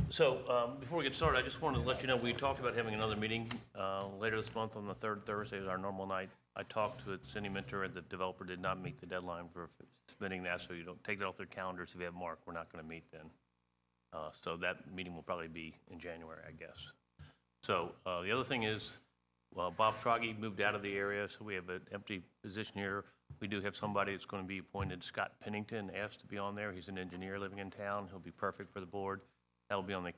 Before we get started, I just wanted to let you know, we talked about having another meeting later this month on the third Thursday is our normal night. I talked to Cindy Minter, and the developer did not meet the deadline for submitting that, so you don't take that off their calendars. If you have Mark, we're not going to meet then. So that meeting will probably be in January, I guess. So the other thing is, well, Bob Schrage moved out of the area, so we have an empty position here. We do have somebody that's going to be appointed. Scott Pennington asked to be on there. He's an engineer living in town. He'll be perfect for the board. That'll be on the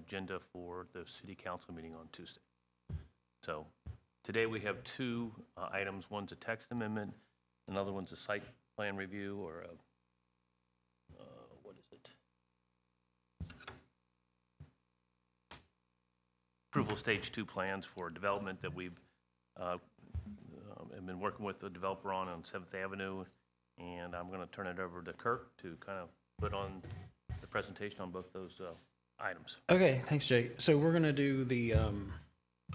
agenda for the city council meeting on Tuesday. So today we have two items. One's a text amendment. Another one's a site plan review, or what is it? Approval stage 2 plans for development that we've have been working with the developer on 7th Avenue. And I'm going to turn it over to Kirk to kind of put on the presentation on both those items. Okay, thanks, Jay. So we're going to do the,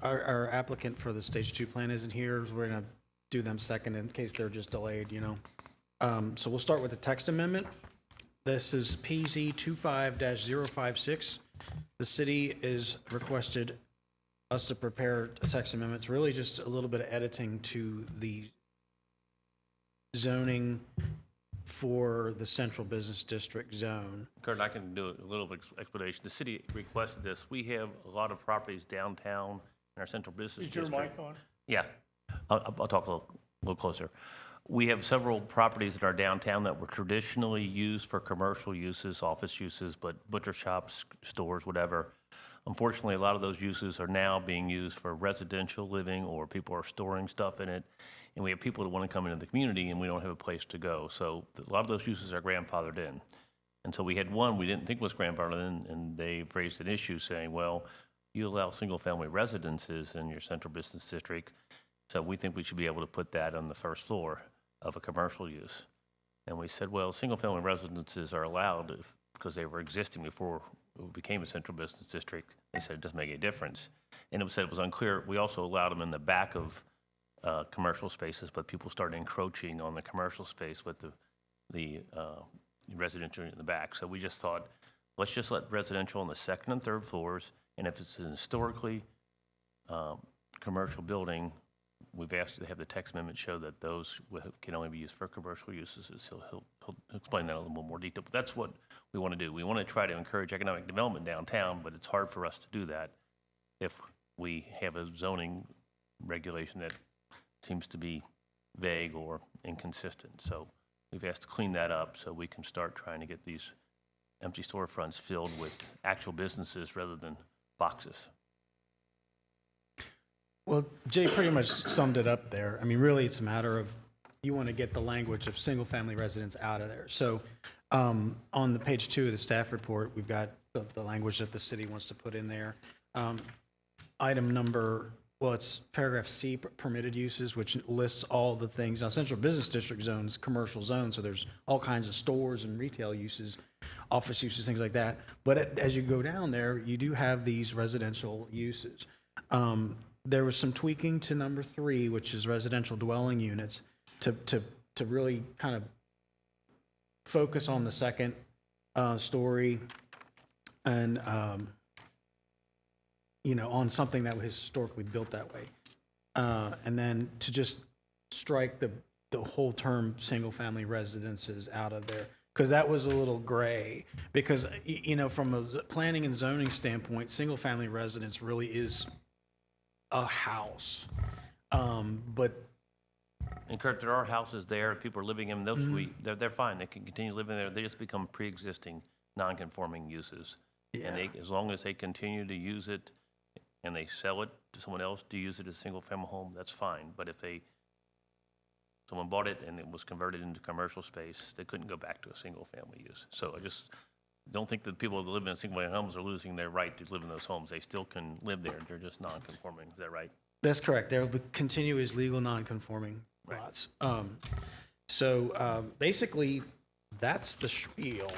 our applicant for the stage 2 plan isn't here. So we're going to do them second in case they're just delayed, you know. So we'll start with the text amendment. This is PZ 25-056. The city is requested us to prepare a text amendment. It's really just a little bit of editing to the zoning for the central business district zone. Kurt, I can do a little explanation. The city requested this. We have a lot of properties downtown in our central business district. Is your mic on? Yeah, I'll talk a little closer. We have several properties that are downtown that were traditionally used for commercial uses, office uses, but butcher shops, stores, whatever. Unfortunately, a lot of those uses are now being used for residential living, or people are storing stuff in it. And we have people that want to come into the community, and we don't have a place to go. So a lot of those uses are grandfathered in. And so we had one we didn't think was grandfathered in, and they raised an issue saying, well, you allow single-family residences in your central business district, so we think we should be able to put that on the first floor of a commercial use. And we said, well, single-family residences are allowed because they were existing before it became a central business district. They said it doesn't make any difference. And it said it was unclear. We also allowed them in the back of commercial spaces, but people started encroaching on the commercial space with the residential in the back. So we just thought, let's just let residential on the second and third floors, and if it's an historically commercial building, we've asked to have the text amendment show that those can only be used for commercial uses. So he'll explain that in a little more detail. But that's what we want to do. We want to try to encourage economic development downtown, but it's hard for us to do that if we have a zoning regulation that seems to be vague or inconsistent. So we've asked to clean that up so we can start trying to get these empty storefronts filled with actual businesses rather than boxes. Well, Jay pretty much summed it up there. I mean, really, it's a matter of you want to get the language of single-family residence out of there. So on the page 2 of the staff report, we've got the language that the city wants to put in there. Item number, well, it's paragraph C, permitted uses, which lists all the things. Now, central business district zone is commercial zone, so there's all kinds of stores and retail uses, office uses, things like that. But as you go down there, you do have these residential uses. There was some tweaking to number 3, which is residential dwelling units, to really kind of focus on the second story and, you know, on something that was historically built that way. And then to just strike the whole term single-family residences out of there, because that was a little gray. Because, you know, from a planning and zoning standpoint, single-family residence really is a house. But And Kurt, there are houses there, people are living in those, they're fine, they can continue living there, they just become pre-existing, non-conforming uses. Yeah. And as long as they continue to use it and they sell it to someone else to use it as a single-family home, that's fine. But if someone bought it and it was converted into commercial space, they couldn't go back to a single-family use. So I just don't think that people that live in single-family homes are losing their right to live in those homes. They still can live there, they're just non-conforming, is that right? that's correct. There will continue as legal non-conforming lots. So basically, that's the spiel.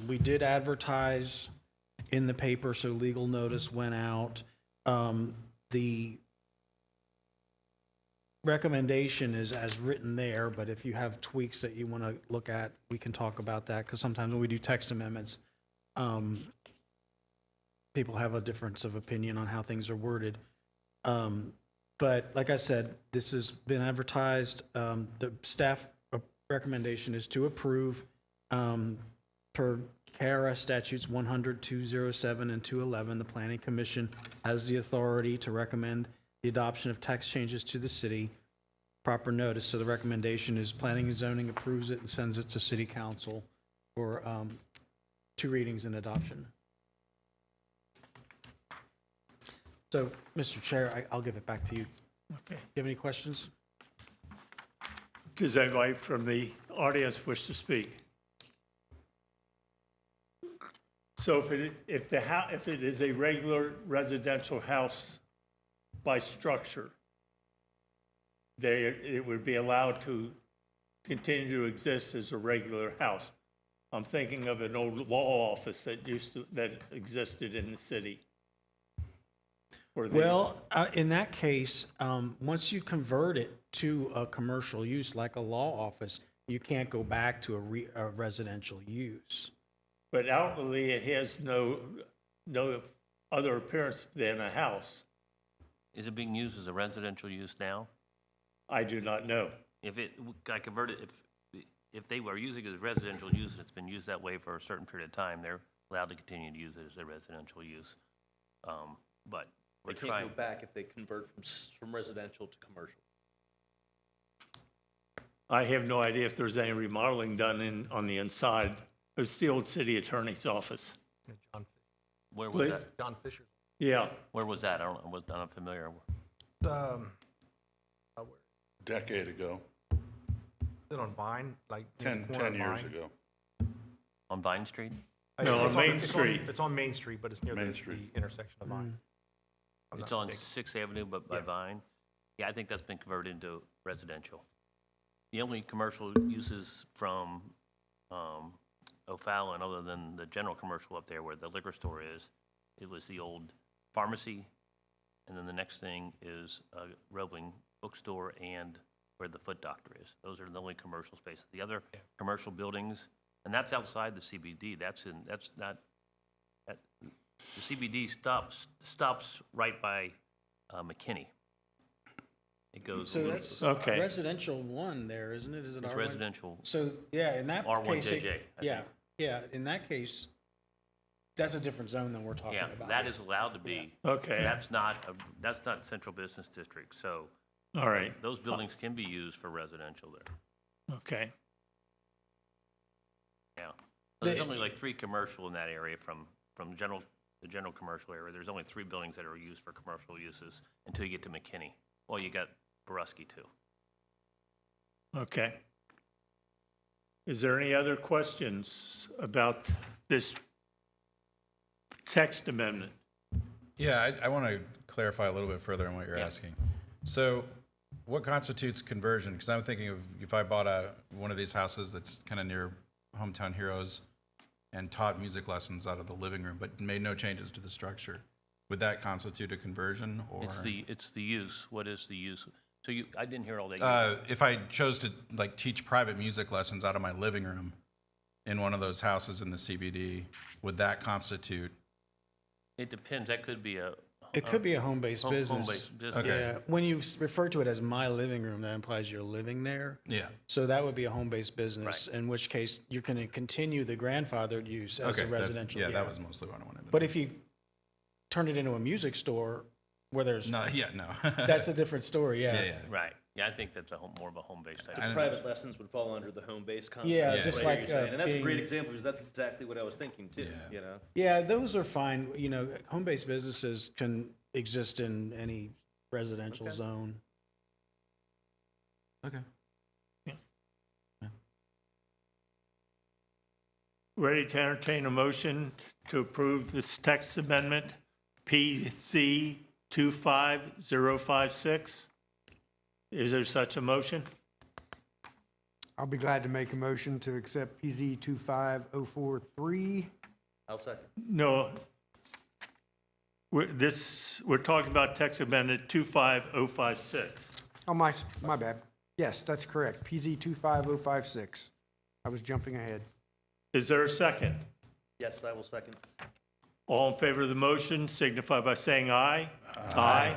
We did advertise in the paper, so legal notice went out. The recommendation is as written there, but if you have tweaks that you want to look at, we can talk about that, because sometimes when we do text amendments, people have a difference of opinion on how things are worded. But like I said, this has been advertised. The staff recommendation is to approve per CARA statutes 100, 207, and 211. The Planning Commission has the authority to recommend the adoption of text changes to the city. Proper notice. So the recommendation is Planning and Zoning approves it and sends it to City Council for 2 readings and adoption. So, Mr. Chair, I'll give it back to you. Okay. Do you have any questions? Does anybody from the audience wish to speak? So if it is a regular residential house by structure, it would be allowed to continue to exist as a regular house. I'm thinking of an old law office that existed in the city. Well, in that case, once you convert it to a commercial use like a law office, you can't go back to a residential use. But outwardly, it has no other appearance than a house. Is it being used as a residential use now? I do not know. If it got converted, if they were using it as residential use and it's been used that way for a certain period of time, they're allowed to continue to use it as a residential use. But we're They can't trying. go back if they convert from residential to commercial. I have no idea if there's any remodeling done on the inside. It's the old city attorney's office. Where was Please? that? John Fisher. Yeah, Where was that? I'm not familiar. Decade ago, Is it on Vine? Like near the 10 corner of years Vine? ago. On Vine Street? No, It's on Main it's Street. It's on Main Street, but it's near Main the Street. intersection of Vine. I'm It's not on mistaken. 6th Avenue, but by Yeah. Vine. Yeah, I think that's been converted into residential. The only commercial uses from O'Fallon, other than the general commercial up there where the liquor store is, it was the old pharmacy, and then the next thing is a Roebling bookstore and where the Foot Doctor is. Those are the only commercial spaces. The other commercial buildings, and that's outside the CBD. The CBD stops right by McKinney. It goes. a So little- that's Okay. residential 1 there, isn't it? Is it It's R1? residential. So, yeah, in that R1 case. JJ, I Yeah, think. yeah, in that case, that's a different zone than we're talking Yeah, about. that is allowed to be. Okay. That's not central business district, so all right, those buildings can be used for residential there, okay. yeah. So There's The- only like 3 commercial in that area from the general commercial area. There's only 3 buildings that are used for commercial uses until you get to McKinney. Well, you got Borusky too. Okay. Is there any other questions about this text amendment? Yeah, I want to clarify a little bit further on what you're Yeah. asking. So what constitutes conversion? Because I'm thinking of if I bought one of these houses that's kind of near Hometown Heroes and taught music lessons out of the living room, but made no changes to the structure, would that constitute a conversion? Or It's the use. What is the use? So I didn't hear all that. if I chose to like teach private music lessons out of my living room in one of those houses in the CBD, would that constitute? It depends. That could be a. It could be a home-based business. Home-based business. Okay. Yeah, when you refer to it as my living room, that implies you're living there. Yeah. So that would be a home-based business, Right. in which case you're going to continue the grandfathered use as Okay. a residential. That was mostly what I wanted to know. But if you turn it into a music store where there's, No, yeah, no. that's a different story, yeah. yeah, yeah. Right. Yeah, I think that's more of a home-based type. I don't- Private lessons would fall under the home-based concept. Yeah, is just what I hear like, you saying. And that's a great being- example, because that's exactly what I was thinking too, Yeah. you know? Yeah, those are fine. You know, home-based businesses can exist in any residential Okay. zone. Okay. Ready to entertain a motion to approve this text amendment, PC 25056? Is there such a motion? I'll be glad to make a motion to accept PZ 25043. I'll second. No. We're talking about text amendment 25056. Oh, my bad. Yes, that's correct. PZ 25056. I was jumping ahead. Is there a second? Yes, I will second. All in favor of the motion signify by saying aye. Aye.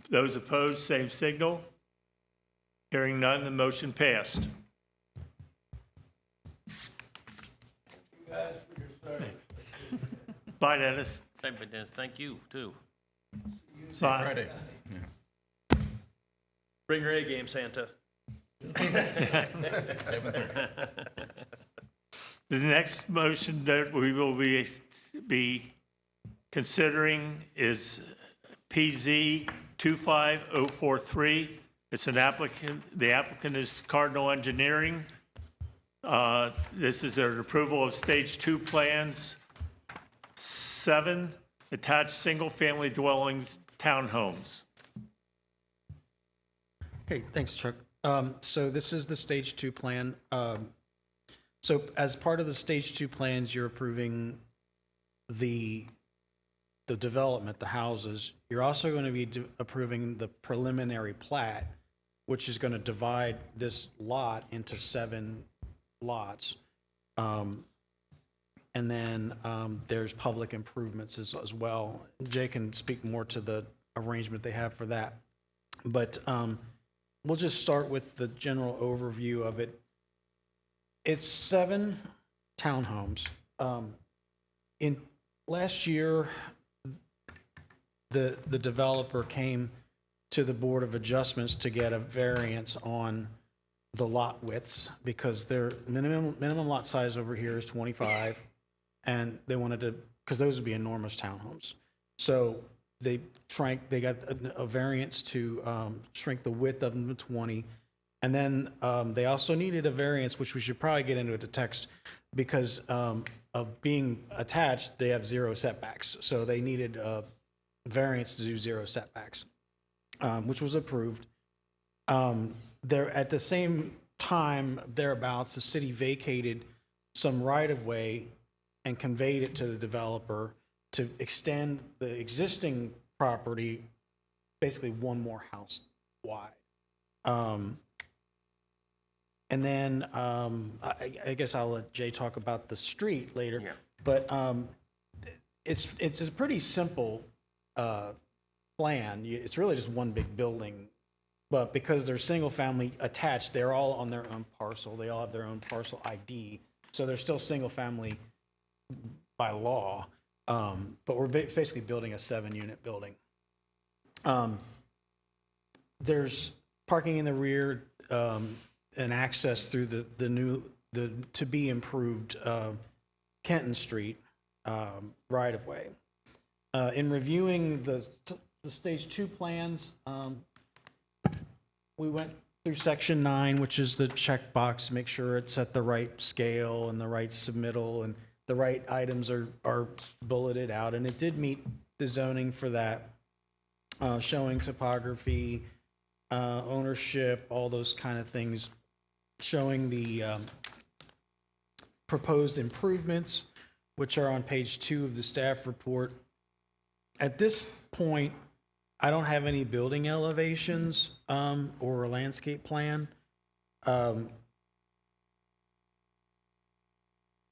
Those opposed, same signal. Hearing none, the motion passed. Bye, Dennis. Dennis, thank you, too. Bye. Friday. Bring your A game, Santa. 7:30. The next motion that we will be considering is PZ 25043. It's an applicant, the applicant is Cardinal Engineering. This is an approval of Stage 2 plans, 7 attached single-family dwellings, townhomes. Okay, thanks, Chuck. So this is the Stage 2 plan. So as part of the Stage 2 plans, you're approving the development, the houses. You're also going to be approving the preliminary plat, which is going to divide this lot into 7 lots. And then there's public improvements as well. Jay can speak more to the arrangement they have for that. But we'll just start with the general overview of it. It's 7 townhomes. In last year, the developer came to the Board of Adjustments to get a variance on the lot widths because their minimum lot size over here is 25, and they wanted to, because those would be enormous townhomes. So they got a variance to shrink the width of them to 20. And then they also needed a variance, which we should probably get into the text, because of being attached, they have 0 setbacks. So they needed a variance to do 0 setbacks, which was approved. There, at the same time, thereabouts, the city vacated some right-of-way and conveyed it to the developer to extend the existing property basically one more house wide. And then I guess I'll let Jay talk about the street later. Yeah. But it's a pretty simple plan. It's really just one big building. But because they're single family attached, they're all on their own parcel. They all have their own parcel ID. So they're still single family by law. But we're basically building a 7-unit building. There's parking in the rear, and access through the to be improved Kenton Street right of way. In reviewing the Stage 2 plans, we went through Section 9, which is the checkbox, make sure it's at the right scale and the right submittal and the right items are bulleted out, and it did meet the zoning for that, showing topography, ownership, all those kind of things, showing the proposed improvements, which are on page 2 of the staff report. At this point, I don't have any building elevations or a landscape plan.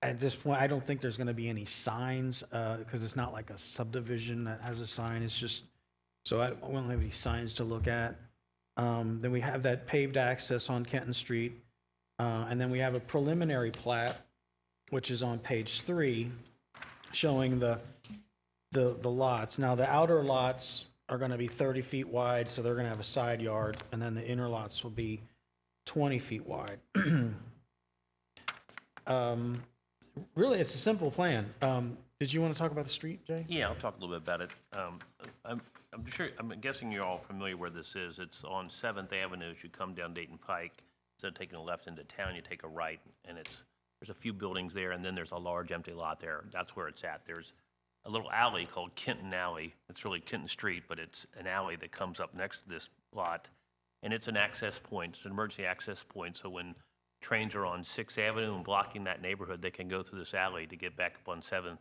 At this point, I don't think there's going to be any signs because it's not like a subdivision that has a sign. It's just, so I won't have any signs to look at. Then we have that paved access on Kenton Street. And then we have a preliminary plat, which is on page 3, showing the lots. Now, the outer lots are going to be 30 feet wide, so they're going to have a side yard, and then the inner lots will be 20 feet wide. Really, it's a simple plan. Did you want to talk about the street, Jay? Yeah, I'll talk a little bit about it. I'm guessing you're all familiar where this is. It's on 7th Avenue as you come down Dayton Pike. Instead of taking a left into town, you take a right, and there's a few buildings there, and then there's a large empty lot there. That's where it's at. There's a little alley called Kenton Alley. It's really Kenton Street, but it's an alley that comes up next to this lot, and it's an access point. It's an emergency access point, so when trains are on 6th Avenue and blocking that neighborhood, they can go through this alley to get back up on 7th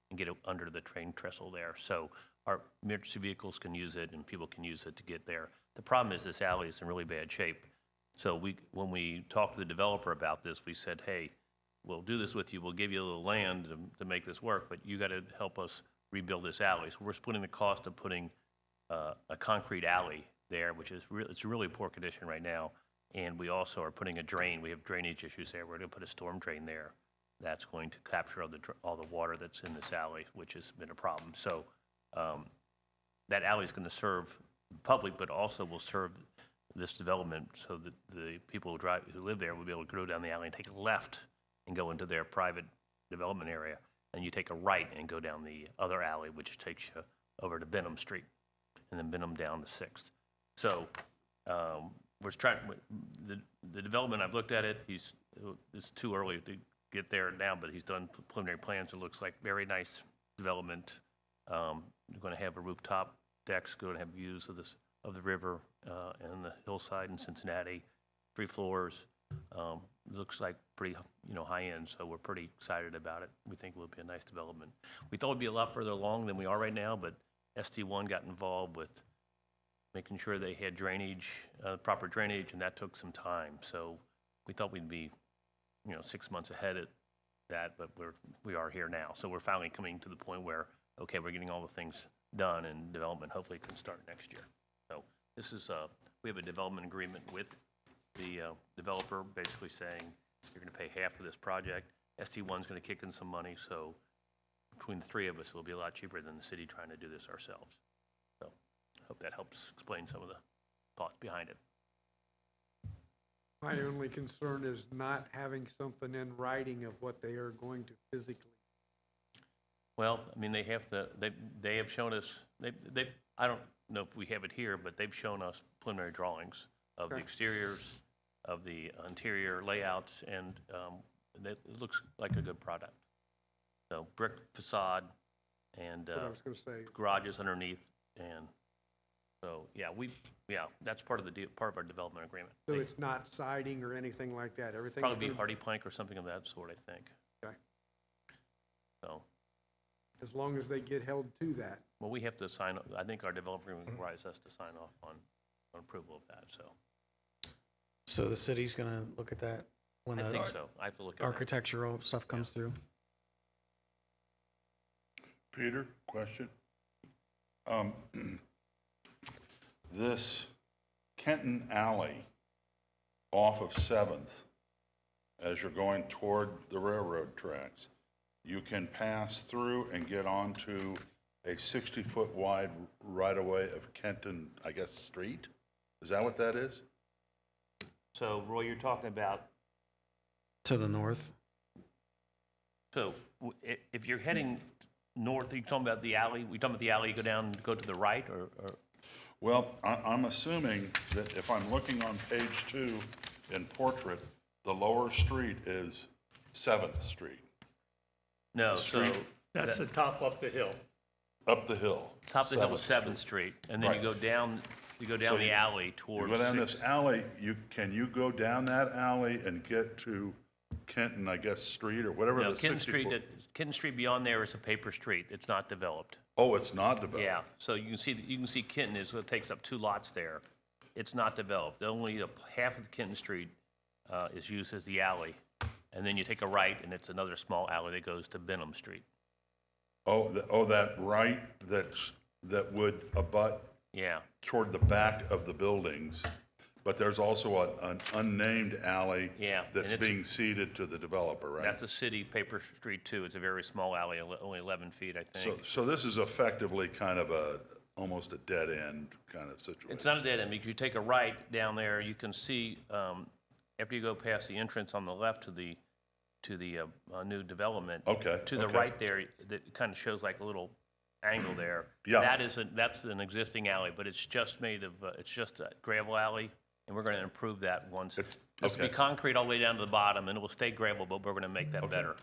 and get under the train trestle there. So our emergency vehicles can use it, and people can use it to get there. The problem is this alley is in really bad shape. So when we talked to the developer about this, we said, hey, we'll do this with you, we'll give you a little land to make this work, but you got to help us rebuild this alley. So we're splitting the cost of putting a concrete alley there, which is it's really poor condition right now. And we also are putting a drain. We have drainage issues there. We're going to put a storm drain there that's going to capture all the water that's in this alley, which has been a problem. So that alley is going to serve the public, but also will serve this development so that the people who live there will be able to go down the alley and take a left and go into their private development area. And you take a right and go down the other alley, which takes you over to Benham Street, and then Benham down to 6th. So we're trying, the development, I've looked at it, it's too early to get there now, but he's done preliminary plans. It looks like very nice development. You're going to have a rooftop decks, going to have views of the river and the hillside in Cincinnati, 3 floors. Looks like pretty, high end, so we're pretty excited about it. We think it will be a nice development. We thought it'd be a lot further along than we are right now, but ST1 got involved with making sure they had drainage, proper drainage, and that took some time. So we thought we'd be, 6 months ahead of that, but we are here now. So we're finally coming to the point where, okay, we're getting all the things done, and development hopefully can start next year. So this is, we have a development agreement with the developer, basically saying you're going to pay half of this project. ST1's going to kick in some money, so between the 3 of us, it'll be a lot cheaper than the city trying to do this ourselves. So hope that helps explain some of the thoughts behind it. My only concern is not having something in writing of what they are going to physically. Well, I mean, they have shown us, I don't know if we have it here, but they've shown us preliminary drawings of the Okay. exteriors, of the interior layouts, and it looks like a good product. So brick facade and What I was going to say, garages underneath, and so, that's part of part of our development agreement. so They it's not siding or anything like that, everything. probably be hardy plank or something of that sort, I think. Okay. So, As long as they get held to that. well, we have to sign, I think our development agreement requires us to sign off on approval of that, so So the city's going to look at that when I the think so. I have to look at that. architectural stuff comes through? Peter, question? This Kenton Alley off of 7th, as you're going toward the railroad tracks, you can pass through and get onto a 60-foot wide right-of-way of Kenton, I guess, Street? Is that what that is? So, Roy, you're talking about, To the north? so if you're heading north, are you talking about the alley? We talking about the alley, you go down, go to the right, or Well, I'm assuming that if I'm looking on page 2 in portrait, the lower street is 7th Street, no, so That's the top up the hill. up the hill. top of the hill is 7th 7th Street, and then Right. you go down So the you- alley You towards go down 6th. this alley, can you go down that alley and get to Kenton, I guess, Street or whatever No, the Kenton 60 Street, foot? Kenton Street beyond there is a paper street. It's not developed. Oh, it's not developed? Yeah, so you can see Kenton is, it takes up 2 lots there. It's not developed. Only half of Kenton Street is used as the alley. And then you take a right, and it's another small alley that goes to Benham Street. Oh, that right that would abut Yeah, toward the back of the buildings, but there's also an unnamed alley Yeah, and that's it's- being ceded to the developer, right? that's a city paper street too. It's a very small alley, only 11 feet, I think. So this is effectively kind of almost a dead end kind of situation. It's not a dead end, because you take a right down there, you can see, after you go past the entrance on the left to the new development. Okay, To the okay. right there, that kind of shows like a little angle there. Yeah. That's an existing alley, but it's just made of, it's just a gravel alley, and we're going to improve that once. It's be okay. concrete all the way down to the bottom, and it will stay gravel, but we're going to make that better.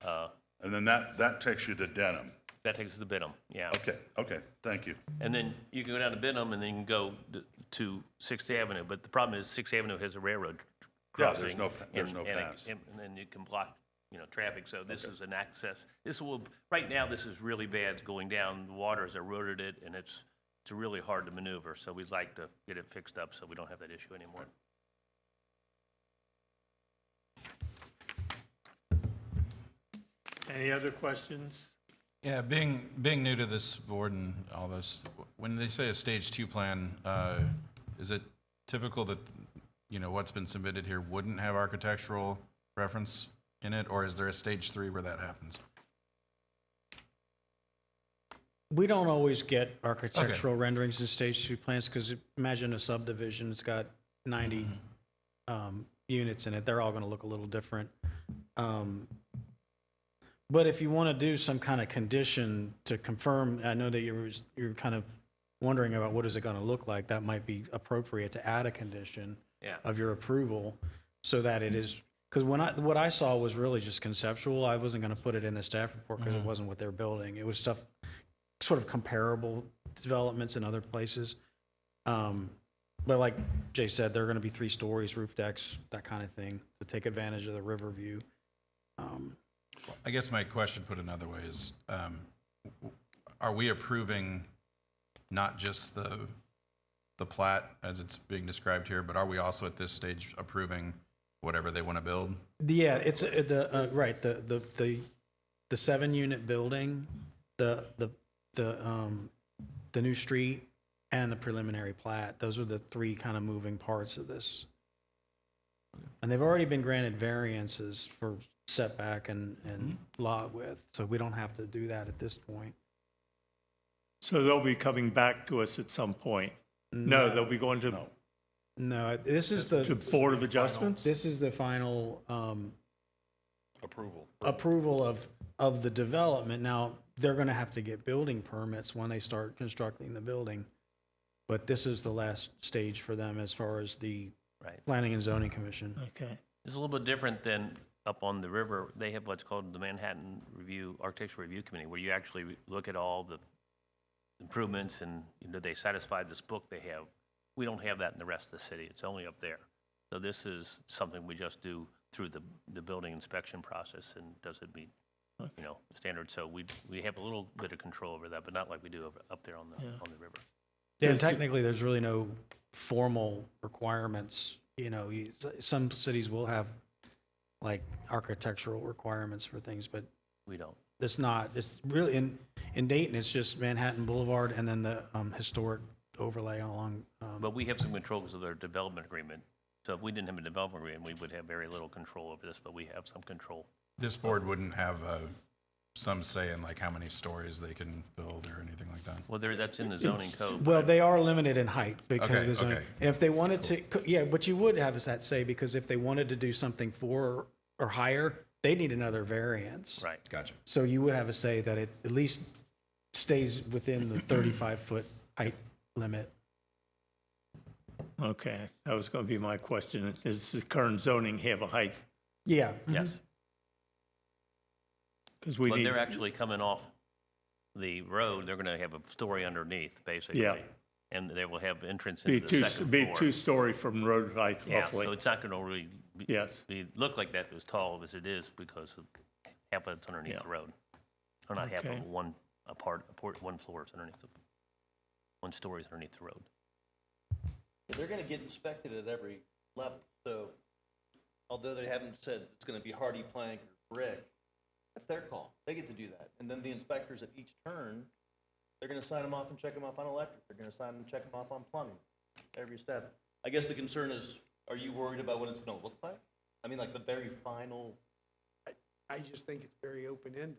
And then that takes you to Denham. That takes us to Benham, yeah. Okay, thank you. And then you can go down to Benham, and then you can go to 6th Avenue, but the problem is 6th Avenue has a railroad Yeah, crossing. there's no and it- pass. And then you can block, traffic, so this is an access. Right now, this is really bad going down, the water has eroded it, and it's really hard to maneuver, so we'd like to get it fixed up so we don't have that issue anymore. Any other questions? Yeah, being new to this board and all this, when they say a stage 2 plan, is it typical that, you know, what's been submitted here wouldn't have architectural reference in it, or is there a stage 3 where that happens? We don't always get architectural renderings in stage 2 plans, because imagine a subdivision, it's got 90 units in it, they're all gonna look a little different. But if you want to do some kind of condition to confirm, I know that you're kind of wondering about what is it going to look like, that might be appropriate to add a condition Yeah. of your approval so that it is, because what I saw was really just conceptual. I wasn't going to put it in the staff report because it wasn't what they're building. It was stuff, sort of comparable developments in other places. But like Jay said, there are going to be 3 stories, roof decks, that kind of thing, to take advantage of the river view. I guess my question put another way is, are we approving not just the plat as it's being described here, but are we also at this stage approving whatever they want to build? Yeah, it's right, the 7-unit building, the new street, and the preliminary plat. Those are the 3 kind of moving parts of this. And they've already been granted variances for setback and lot width, so we don't have to do that at this point. So they'll be coming back to us at some point? No, they'll be going to No, this is the the, Board of Adjustments? this is the final Approval. approval of the development. Now, they're going to have to get building permits when they start constructing the building, but this is the last stage for them as far as the Right. Planning and Zoning Commission. Okay. It's a little bit different than up on the river. They have what's called the Manhattan Architectural Review Committee, where you actually look at all the improvements and, you know, they satisfied this book they have. We don't have that in the rest of the city. It's only up there. So this is something we just do through the building inspection process, and does it meet, you know, standards? So we have a little bit of control over that, but not like we do up there on the river. Yeah, and technically, there's really no formal requirements. You know, some cities will have like architectural requirements for things, but We don't. it's not. It's really, in Dayton, it's just Manhattan Boulevard and then the historic overlay along. But we have some control because of their development agreement. So if we didn't have a development agreement, we would have very little control over this, but we have some control. This board wouldn't have some say in like how many stories they can build or anything like that? Well, that's in the zoning code. Well, they are limited in height because Okay, of the zoning. okay. If they wanted to, yeah, but you would have that say, because if they wanted to do something 4 or higher, they need another variance. Right. Gotcha. So you would have a say that it at least stays within the 35-foot height limit. Okay, that was going to be my question. Does the current zoning have a height? Yeah. Yes. Because we But need, they're actually coming off the road. They're going to have a story underneath, basically. Yeah. And they will have entrance be into the second floor. 2-story from road height Yeah, roughly. so it's not going to really Yes. look like that as tall as it is because of half of it's underneath Yeah. the road. Or not half of Okay. it, one floor is underneath the, 1 story is underneath the road. They're gonna get inspected at every level, so although they haven't said it's gonna be hardy plank or brick, that's their call. They get to do that. And then the inspectors at each turn, they're gonna sign them off and check them off on electric. They're gonna sign them and check them off on plumbing, every step. I guess the concern is, are you worried about what it's gonna look like? I mean, like the very final, I just think it's very open-ended.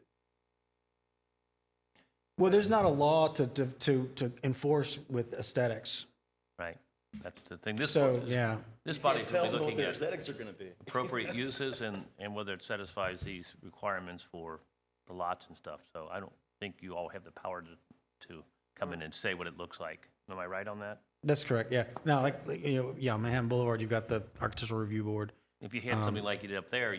Well, there's not a law to enforce with aesthetics. Right? That's the thing. This So, is- yeah. This you body can't will tell be them what looking their at aesthetics are gonna be. appropriate uses and whether it satisfies these requirements for the lots and stuff. So I don't think you all have the power to come in and say what it looks like. Am I right on that? That's correct, yeah. Now, like, you know, yeah, Manhattan Boulevard, you've got the Architectural Review Board. If you had something like you did up there,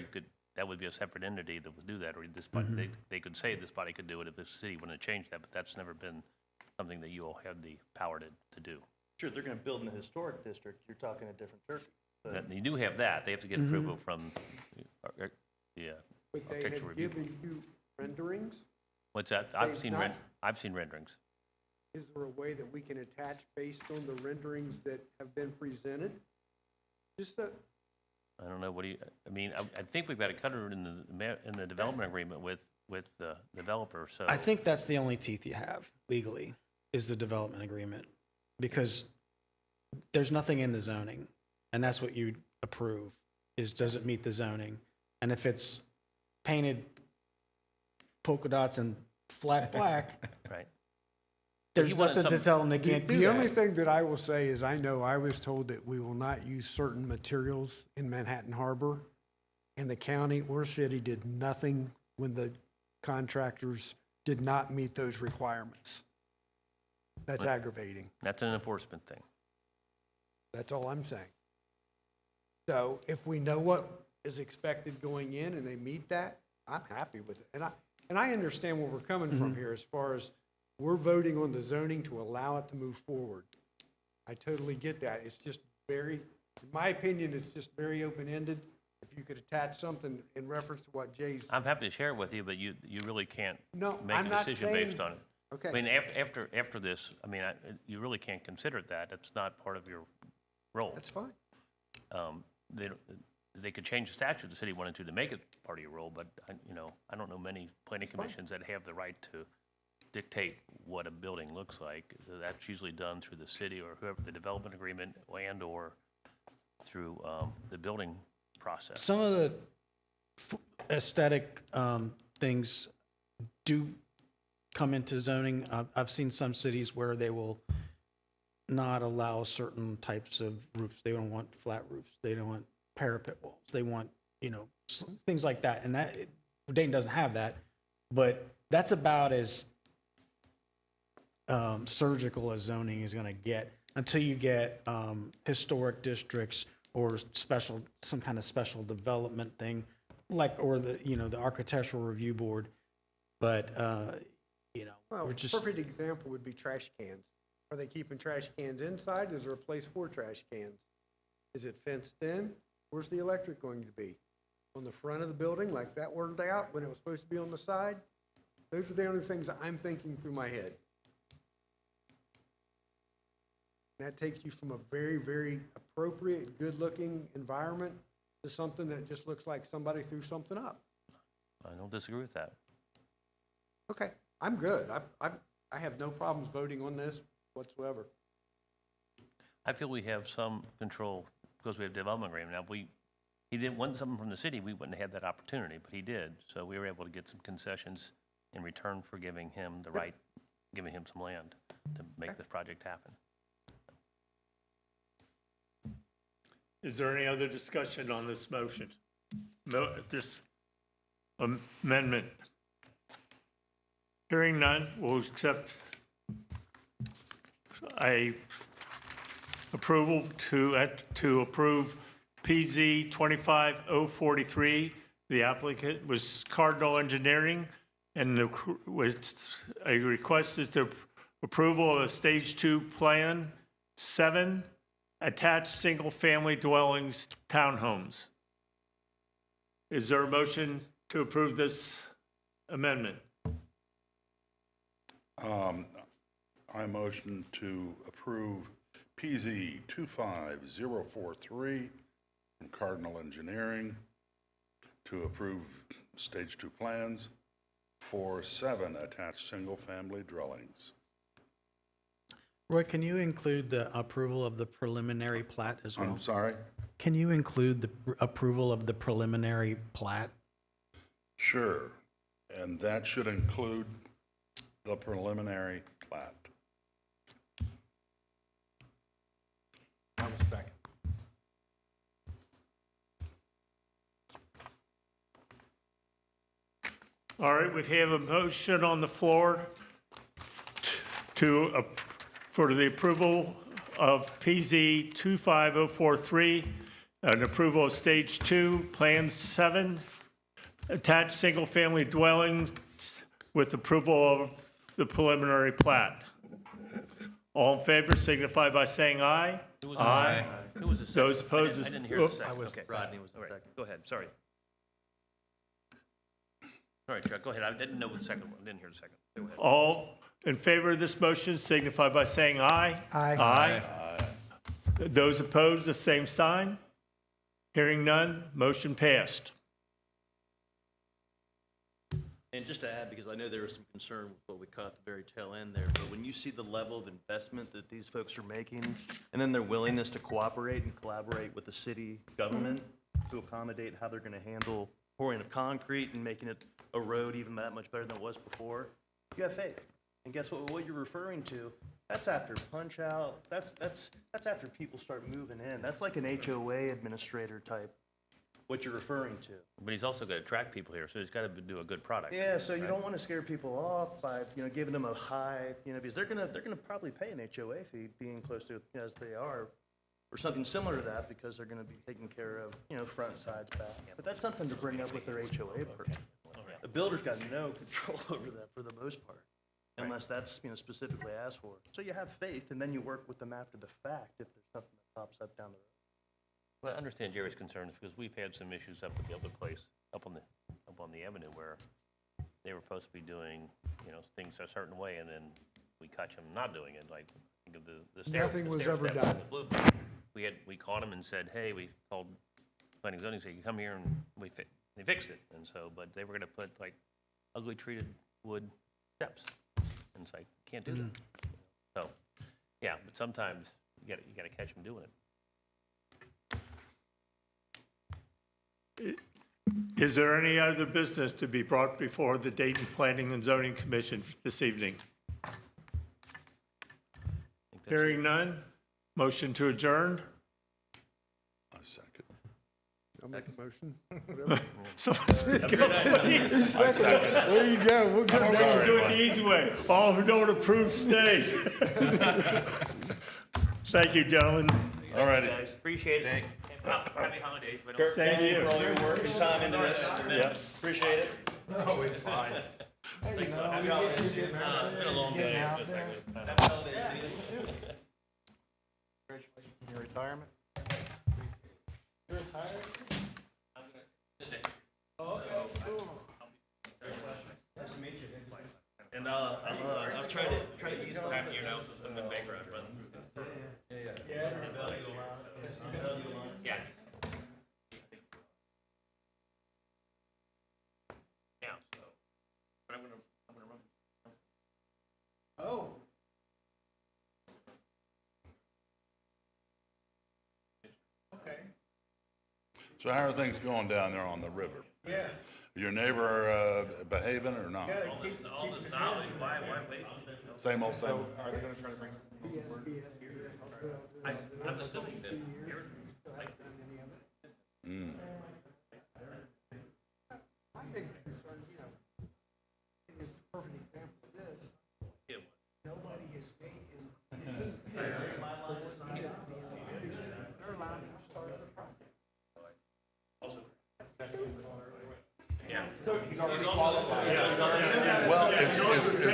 that would be a separate entity that would do that, or this body, they could say this body could do it if the city wanted to change that, but that's never been something that you all have the power to do. Sure, they're gonna build in the historic district, you're talking a different turkey. But That- You do have that. They have to get approval from the But they architectural have review. given you renderings? What's that? They've not- I've seen renderings. Is there a way that we can attach based on the renderings that have been presented? Just so, I don't know, what do you, I mean, I think we've got it covered in the development agreement with the developer, so. I think that's the only teeth you have legally, is the development agreement. Because there's nothing in the zoning, and that's what you approve, is does it meet the zoning? And if it's painted polka dots and flat black, Right. there's You wanted nothing to some- tell them they can't do The only that. thing that I will say is I know I was told that we will not use certain materials in Manhattan Harbor. And the county or city did nothing when the contractors did not meet those requirements. That's aggravating. That's an enforcement thing. That's all I'm saying. So if we know what is expected going in and they meet that, I'm happy with it. And I understand where we're coming from here as far as we're voting on the zoning to allow it to move forward. I totally get that. It's just very, in my opinion, it's just very open-ended. If you could attach something in reference to what Jay's, I'm happy to share it with you, but you really can't No, make I'm a not decision saying- based on it. okay. I mean, after this, I mean, you really can't consider that. It's not part of your role. That's fine. They could change the statute if the city wanted to make it part of your role, but, I don't know many planning commissions that have the right to dictate what a building looks like. That's usually done through the city or whoever, the development agreement and/or through the building process. Some of the aesthetic things do come into zoning. I've seen some cities where they will not allow certain types of roofs. They don't want flat roofs. They don't want parapet walls. They want, things like that. And that, Dayton doesn't have that, but that's about as surgical as zoning is going to get until you get historic districts or some kind of special development thing, or the architectural review board. But, Well, we're a just, perfect example would be trash cans. Are they keeping trash cans inside? Is there a place for trash cans? Is it fenced in? Where's the electric going to be? On the front of the building, like that worked out when it was supposed to be on the side? Those are the only things that I'm thinking through my head. And that takes you from a very, very appropriate, good-looking environment to something that just looks like somebody threw something up. I don't disagree with that. Okay, I'm good. I have no problems voting on this whatsoever. I feel we have some control because we have development agreement. Now, he didn't want something from the city, we wouldn't have had that opportunity, but he did. So we were able to get some concessions in return for giving him the right, giving him some land to make this project happen. Is there any other discussion on this motion? This amendment? Hearing none, we'll accept a approval to approve PZ 25043. The applicant was Cardinal Engineering, and a request is to approval of a Stage 2 Plan 7 attached single-family dwellings townhomes. Is there a motion to approve this amendment? I motion to approve PZ 25043 from Cardinal Engineering to approve Stage 2 plans for 7 attached single-family dwellings. Roy, can you include the approval of the preliminary plat as well? I'm sorry? Can you include the approval of the preliminary plat? Sure. And that should include the preliminary plat. I was second. All right, we have a motion on the floor for the approval of PZ 25043, an approval of Stage 2, Plan 7, attached single-family dwellings with approval of the preliminary plat. All in favor signify by saying aye. Aye. Who was the second? Those opposed, I didn't hear the second. Okay. Rodney was the All right, second. go ahead, sorry. All right, Chuck, go ahead. I didn't know the second one, didn't hear the second. Go ahead. all in favor of this motion signify by saying aye. Aye. Aye. Those opposed, the same sign. Hearing none, motion passed. And just to add, because I know there was some concern with what we caught at the very tail end there, but when you see the level of investment that these folks are making, and then their willingness to cooperate and collaborate with the city government to accommodate how they're gonna handle pouring of concrete and making it a road even that much better than it was before, you have faith. And guess what you're referring to, that's after punch out, that's after people start moving in. That's like an HOA administrator type, what you're referring to. But he's also gonna attract people here, so he's gotta do a good product. Yeah, so you don't want to scare people off by, giving them a high, because they're gonna probably pay an HOA fee being close to, as they are, or something similar to that, because they're gonna be taking care of, front, sides, back. But that's something to bring up with their HOA person. The builder's got no control over that for the most part, unless that's, specifically asked for. So you have faith, and then you work with them after the fact if there's something that pops up down the road. Well, I understand Jerry's concerns, because we've had some issues up at the other place, up on the avenue, where they were supposed to be doing, things a certain way, and then we catch them not doing it, like, think of the stair. Nothing the was stair ever steps done. on the Bluebird. We caught them and said, hey, we called planning and zoning, said, you come here, and they fixed it, and so, but they were gonna put like ugly treated wood steps, and it's like, can't do that. So, yeah, but sometimes you gotta catch them doing it. Is there any other business to be brought before the Dayton Planning and Zoning Commission this evening? I think that's- Hearing none, motion to adjourn. I second. I'll make a motion. Whatever. Someone speak up, please. There you go. We'll get it. We're doing the easy way. All who don't approve stays. Thank you, gentlemen. All righty. Guys, appreciate it. Happy holidays, but don't. Thank you. For all your work and time into this. Yeah. Appreciate it. It's been a long day. Just like- Happy holidays to you. Congratulations on your retirement. And I'll try to ease off. After your house, I'm in bankrupt, but. Yeah. Yeah, so, but I'm gonna run. Oh. So how are things going down there on the river? Yeah. Your neighbor behaving or not? All the knowledge, why wait? Same old same? Are they gonna try to bring? I'm assuming that you're, like, My big concern, and it's a perfect example of this, yeah, nobody has paid him. They're allowing him to start the process. Well, is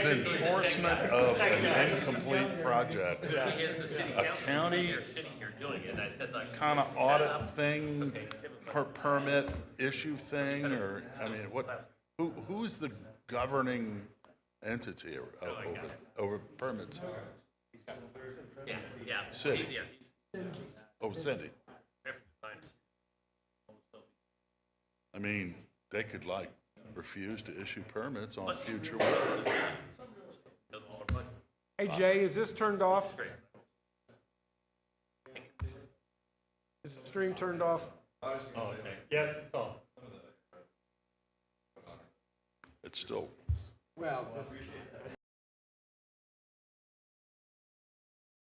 enforcement of an incomplete project is the city a council, county they're sitting here doing it, and I said like. kind of audit thing, per permit issue thing, or, I mean, who's the governing entity over permits? Yeah, yeah. City. Yeah. Oh, Cindy. I mean, they could like refuse to issue permits on future work. Hey, Jay, is this turned off? Is the stream turned off? Yes, it's on. It's still, Well,